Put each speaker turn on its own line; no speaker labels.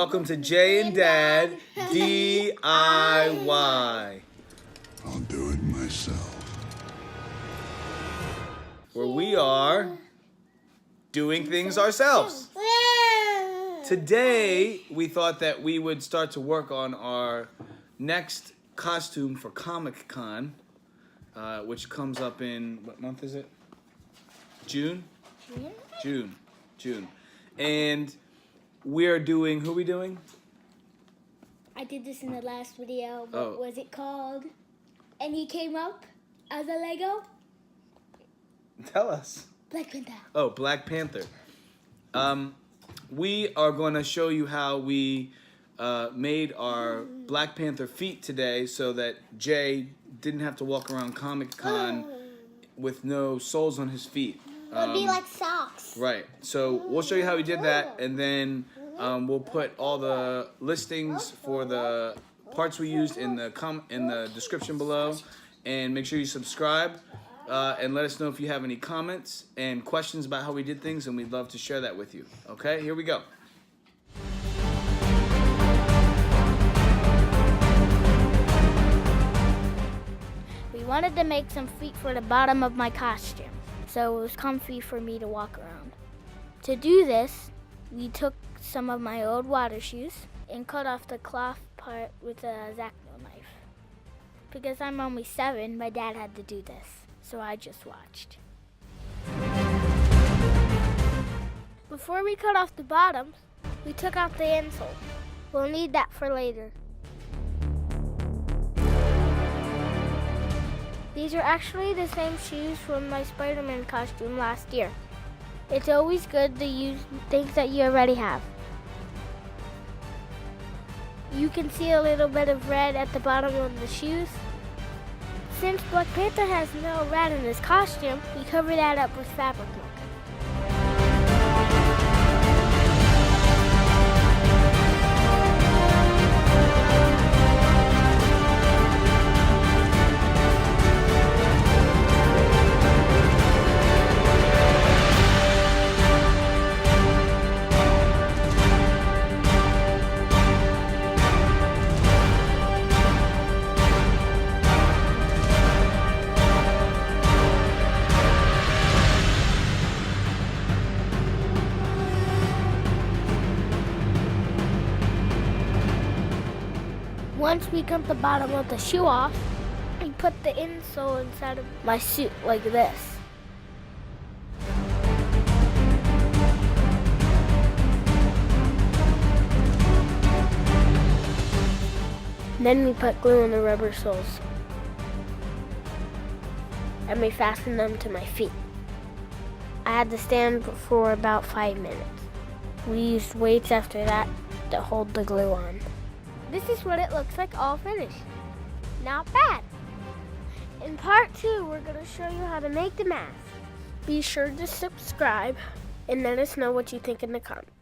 Welcome to Jay and Dad DIY.
I'll do it myself.
Where we are doing things ourselves. Today, we thought that we would start to work on our next costume for Comic Con, which comes up in, what month is it? June? June. And we're doing, who are we doing?
I did this in the last video. What was it called? And he came up as a Lego?
Tell us.
Black Panther.
Oh, Black Panther. We are going to show you how we made our Black Panther feet today so that Jay didn't have to walk around Comic Con with no soles on his feet.
It would be like socks.
Right. So we'll show you how we did that, and then we'll put all the listings for the parts we used in the description below, and make sure you subscribe and let us know if you have any comments and questions about how we did things, and we'd love to share that with you. Okay, here we go.
We wanted to make some feet for the bottom of my costume, so it was comfy for me to walk around. To do this, we took some of my old water shoes and cut off the cloth part with a X-Acto knife. Because I'm only 7, my dad had to do this, so I just watched. Before we cut off the bottoms, we took out the insole. We'll need that for later. These are actually the same shoes from my Spider-Man costume last year. It's always good to use things that you already have. You can see a little bit of red at the bottom of the shoes. Since Black Panther has no red in his costume, we cover that up with fabric marker. Once we cut the bottom of the shoe off, we put the insole inside of my suit like this. Then we put glue on the rubber soles. And we fastened them to my feet. I had to stand for about 5 minutes. We used weights after that to hold the glue on. This is what it looks like all finished. Not bad. In part 2, we're going to show you how to make the mask. Be sure to subscribe and let us know what you think in the comments.